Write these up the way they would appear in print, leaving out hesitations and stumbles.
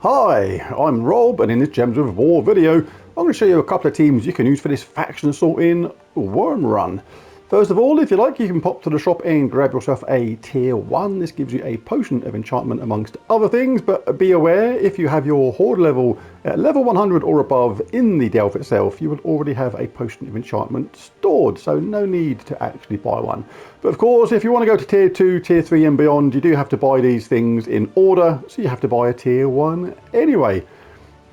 Hi, I'm Rob, and in this Gems of War video, I'm going to show you a couple of teams you can use for this faction assault in Wyrmrun. First of all, if you like, you can pop to the shop and grab yourself a tier 1. This gives you a potion of enchantment amongst other things, but be aware, if you have your horde level at level 100 or above in the delve itself, you will already have a potion of enchantment stored, so no need to actually buy one. But of course, if you want to go to tier 2, tier 3 and beyond, you do have to buy these things in order, so you have to buy a tier 1 anyway.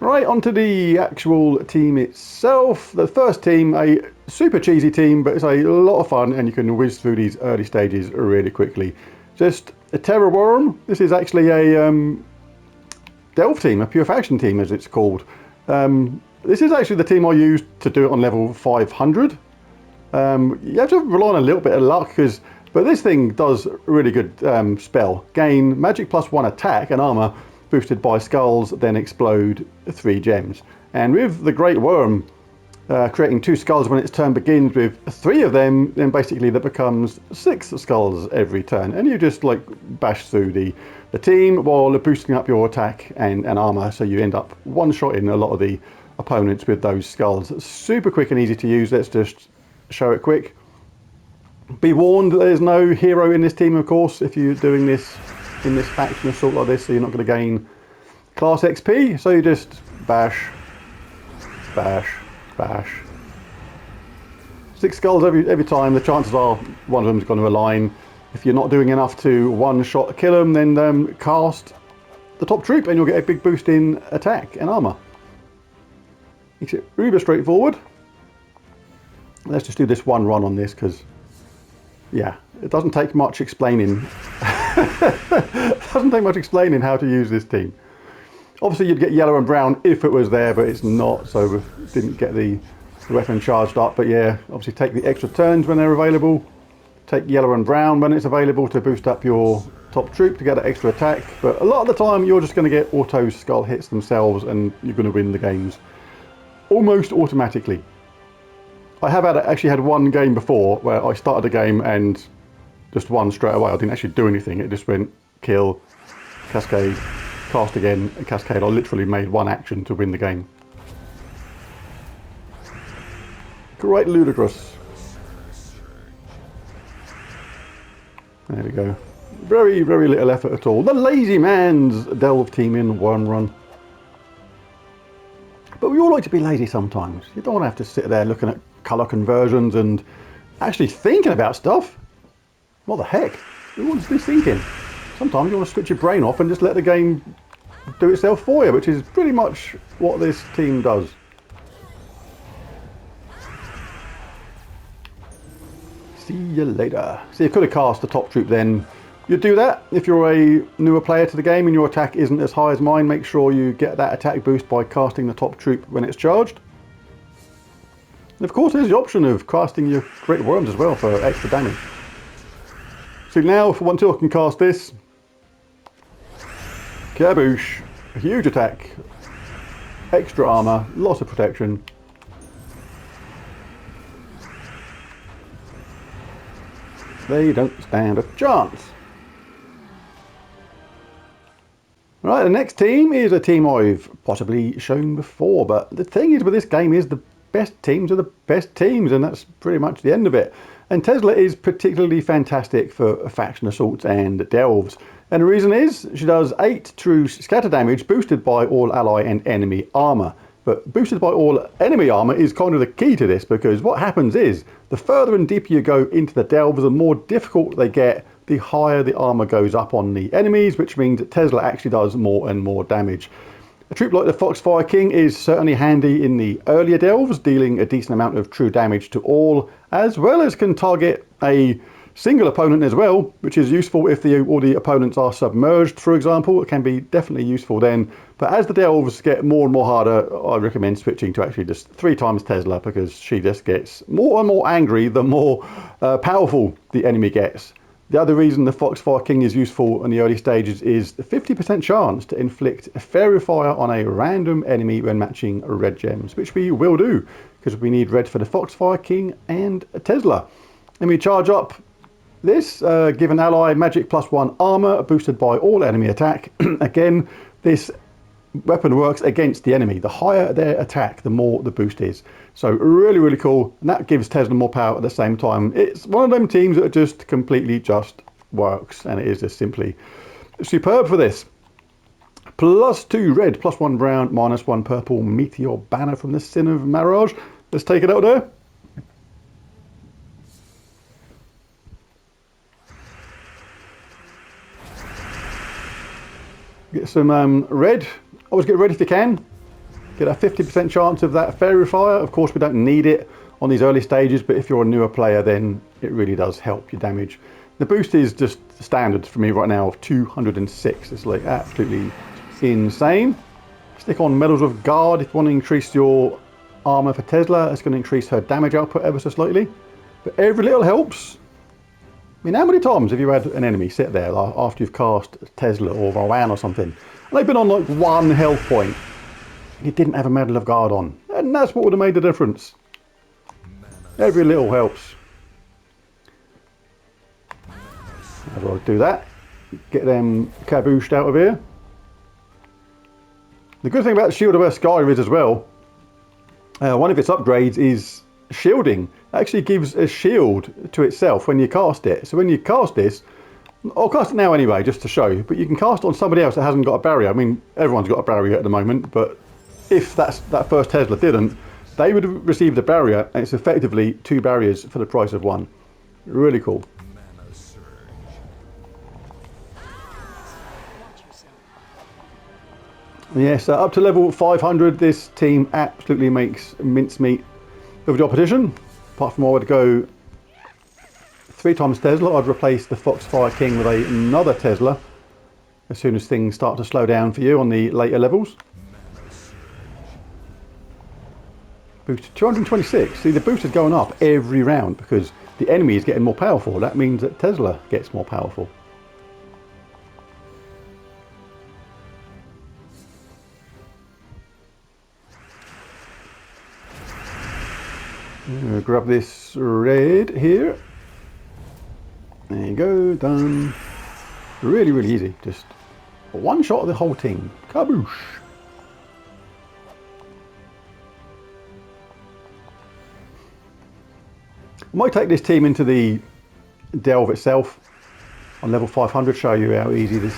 Right, onto the actual team itself. The first team, a super cheesy team, but it's a lot of fun and you can whiz through these early stages really quickly. Just a Terror Worm. This is actually a delve team, a pure faction team as it's called. This is actually the team I used to do it on level 500. You have to rely on a little bit of luck, but this thing does a really good spell. Gain magic +1 attack and armor, boosted by skulls, then explode 3 gems. And with the Great Worm creating 2 skulls when its turn begins with 3 of them, then basically that becomes 6 skulls every turn. And you just like bash through the team while boosting up your attack and armor, so you end up one-shotting a lot of the opponents with those skulls. Super quick and easy to use. Let's just show it quick. Be warned, there's no hero in this team, of course, if you're doing this in this faction assault like this, so you're not going to gain class XP, so you just bash, bash, bash. 6 skulls every time. The chances are one of them is going to align. If you're not doing enough to one-shot kill them, then cast the top troop and you'll get a big boost in attack and armor. Makes it uber straightforward. Let's just do this one run on this, because yeah, it doesn't take much explaining. It doesn't take much explaining how to use this team. Obviously you'd get yellow and brown if it was there, but it's not, so we didn't get the weapon charged up. But yeah, obviously take the extra turns when they're available. Take yellow and brown when it's available to boost up your top troop to get an extra attack. But a lot of the time you're just going to get auto skull hits themselves and you're going to win the games almost automatically. I have actually had one game before where I started a game and just won straight away. I didn't actually do anything. It just went kill, cascade, cast again, and cascade. I literally made one action to win the game. Quite ludicrous. There we go. Very, very little effort at all. The Lazy Man's delve team in Wyrmrun. But we all like to be lazy sometimes. You don't want to have to sit there looking at colour conversions and actually thinking about stuff. What the heck? You want to be thinking. Sometimes you want to switch your brain off and just let the game do itself for you, which is pretty much what this team does. See you later. So you could have cast the top troop then. You'd do that. If you're a newer player to the game and your attack isn't as high as mine, make sure you get that attack boost by casting the top troop when it's charged. And of course there's the option of casting your Great Worms as well for extra damage. So now if I want to, I can cast this. Kaboosh. A huge attack. Extra armor. Lots of protection. They don't stand a chance. Right, the next team is a team I've possibly shown before, but the thing is with this game is the best teams are the best teams, and that's pretty much the end of it. And Tesla is particularly fantastic for faction assaults and delves. And the reason is, she does 8 true scatter damage boosted by all ally and enemy armor. But boosted by all enemy armor is kind of the key to this, because what happens is, the further and deeper you go into the delves, the more difficult they get, the higher the armor goes up on the enemies, which means that Tesla actually does more and more damage. A troop like the Foxfire King is certainly handy in the earlier delves, dealing a decent amount of true damage to all, as well as can target a single opponent as well, which is useful if all the opponents are submerged, for example. It can be definitely useful then. But as the delves get more and more harder, I recommend switching to actually just 3 times Tesla, because she just gets more and more angry the more powerful the enemy gets. The other reason the Foxfire King is useful in the early stages is the 50% chance to inflict a fairy fire on a random enemy when matching red gems, which we will do, because we need red for the Foxfire King and a Tesla. And we charge up This give an ally magic +1 armor boosted by all enemy attack. Again, this weapon works against the enemy. The higher their attack, the more the boost is. So really, really cool. And that gives Tesla more power at the same time. It's one of them teams that just completely just works. And it is just simply superb for this. +2 red, +1 brown, -1 purple meteor banner from the Sin of Mirage. Let's take it out there. Get some red. Always get red if you can. Get a 50% chance of that fairy fire. Of course, we don't need it on these early stages, but if you're a newer player, then it really does help your damage. The boost is just standard for me right now of 206. It's like absolutely insane. Stick on Medals of Guard if you want to increase your armor for Tesla. It's going to increase her damage output ever so slightly. But every little helps. I mean, how many times have you had an enemy sit there after you've cast Tesla or Wyrmrun or something, and they've been on like 1 health point, you didn't have a Medal of Guard on, and that's what would have made the difference. Every little helps. How do I do that? Get them cabooshed out of here. The good thing about the Shield of Earth is as well, one of its upgrades is shielding. It actually gives a shield to itself when you cast it. So when you cast this, I'll cast it now anyway, just to show you, but you can cast it on somebody else that hasn't got a barrier. I mean, everyone's got a barrier at the moment, but if that first Tesla didn't, they would have received a barrier, and it's effectively 2 barriers for the price of 1. Really cool. Yes, up to level 500, this team absolutely makes mincemeat of the opposition. Apart from I would go 3 times Tesla, I'd replace the Foxfire King with another Tesla as soon as things start to slow down for you on the later levels. Boost to 226. See, the boost is going up every round because the enemy is getting more powerful. That means that Tesla gets more powerful. Grab this red here. There you go, done. Really, really easy. Just one shot of the whole team. Kaboosh. I might take this team into the delve itself on level 500, show you how easy this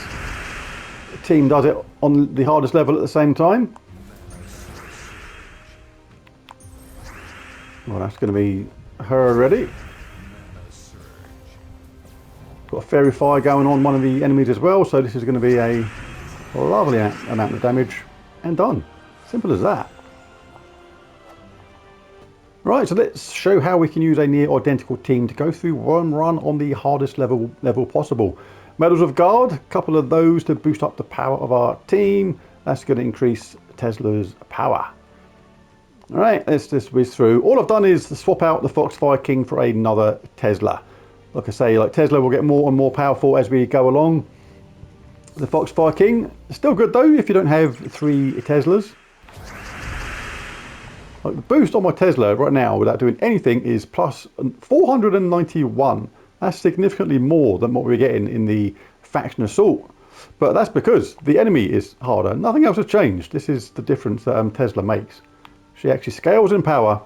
team does it on the hardest level at the same time. Well, that's going to be her already. Got a fairy fire going on one of the enemies as well, so this is going to be a lovely amount of damage and done. Simple as that. Right, so let's show how we can use a near identical team to go through Wyrmrun on the hardest level possible. Medals of Guard, a couple of those to boost up the power of our team. That's going to increase Tesla's power. Alright, let's just whiz through. All I've done is swap out the Foxfire King for another Tesla. Like I say, like Tesla will get more and more powerful as we go along. The Foxfire King, still good though if you don't have 3 Teslas. Like the boost on my Tesla right now without doing anything is plus 491. That's significantly more than what we're getting in the Faction Assault. But that's because the enemy is harder. Nothing else has changed. This is the difference that Tesla makes. She actually scales in power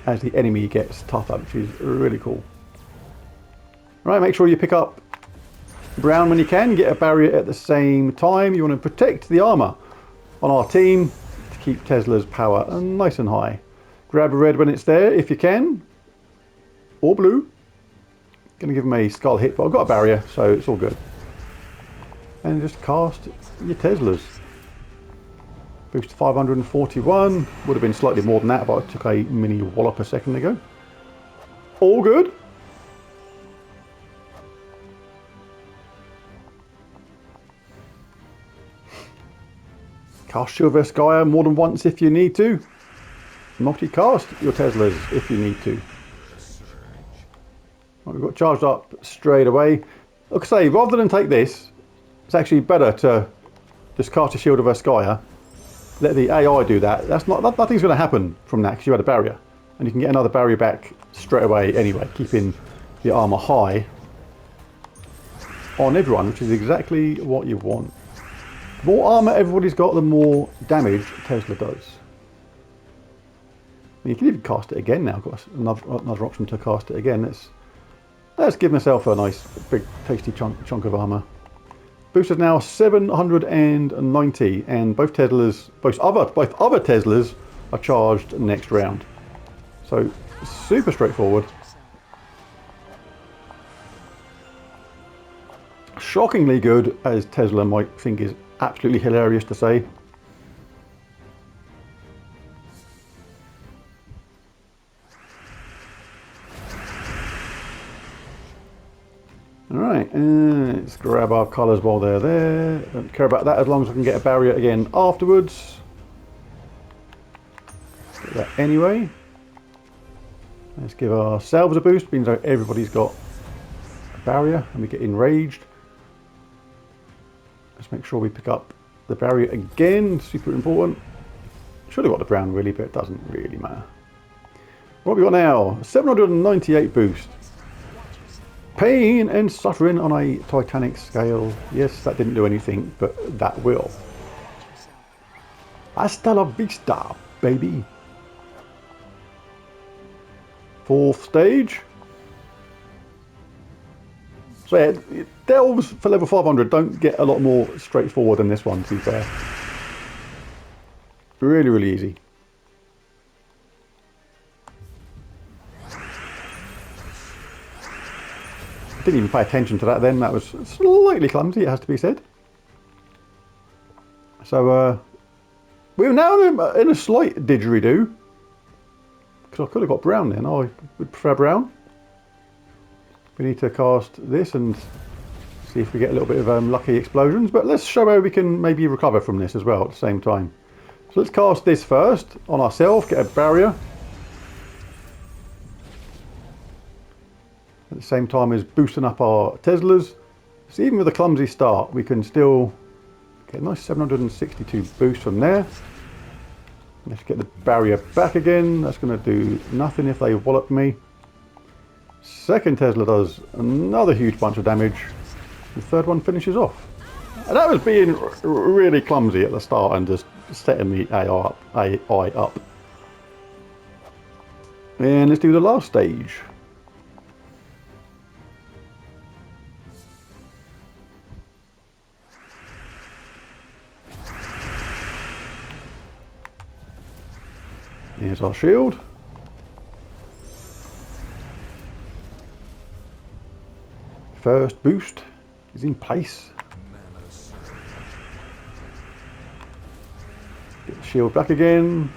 as the enemy gets tougher, which is really cool. Right, make sure you pick up brown when you can. Get a barrier at the same time. You want to protect the armor on our team to keep Tesla's power nice and high. Grab a red when it's there if you can, or blue. Going to give him a skull hit, but I've got a barrier, so it's all good. And just cast your Teslas. Boost to 541. Would have been slightly more than that, but I took a mini wallop a second ago. All good. Cast your Vescaya more than once if you need to. Multicast your Teslas if you need to. Right, we've got charged up straight away. Like I say, rather than take this, it's actually better to just cast a Shield of Vescaya. Let the AI do that. Nothing's going to happen from that because you had a barrier. And you can get another barrier back straight away anyway, keeping the armor high on everyone, which is exactly what you want. The more armor everybody's got, the more damage Tesla does. You can even cast it again now. I've got another option to cast it again. Let's give myself a nice big tasty chunk of armor. Boost is now 790, and both other Teslas are charged next round. So super straightforward. Shockingly good, as Tesla might think is absolutely hilarious to say. Alright, let's grab our colours while they're there. Don't care about that as long as I can get a barrier again afterwards. Get that anyway. Let's give ourselves a boost, means that everybody's got a barrier and we get enraged. Let's make sure we pick up the barrier again, super important. Should have got the brown really, but it doesn't really matter. What have we got now? 798 boost. Pain and suffering on a Titanic scale. Yes, that didn't do anything, but that will. Hasta la vista, baby. 4th stage. So yeah, delves for level 500 don't get a lot more straightforward than this one, to be fair. Really, really easy. Didn't even pay attention to that then. That was slightly clumsy, it has to be said. So we're now in a slight didgeridoo, because I could have got brown then. I would prefer brown. We need to cast this and see if we get a little bit of lucky explosions, but let's show how we can maybe recover from this as well at the same time. So let's cast this first on ourselves, get a barrier. At the same time as boosting up our Teslas. So even with a clumsy start, we can still get a nice 762 boost from there. Let's get the barrier back again. That's going to do nothing if they wallop me. Second Tesla does another huge bunch of damage. The third one finishes off. And that was being really clumsy at the start and just setting the AI up. And let's do the last stage. Here's our shield. First boost is in place. Get the shield back again.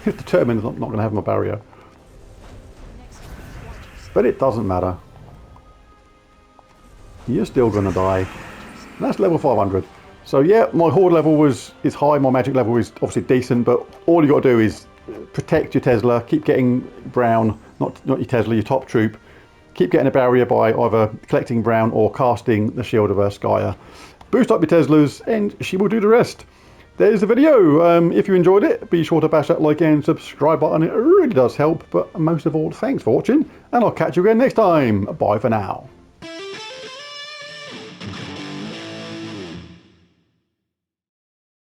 Determined I'm not going to have my barrier. But it doesn't matter. You're still going to die. And that's level 500. So yeah, my horde level is high, my magic level is obviously decent, but all you got to do is protect your Tesla, keep getting brown, not your Tesla, your top troop. Keep getting a barrier by either collecting brown or casting the Shield of Erskaya. Boost up your Teslas and she will do the rest. There's the video. If you enjoyed it, be sure to bash that like and subscribe button. It really does help, but most of all, thanks for watching, and I'll catch you again next time. Bye for now.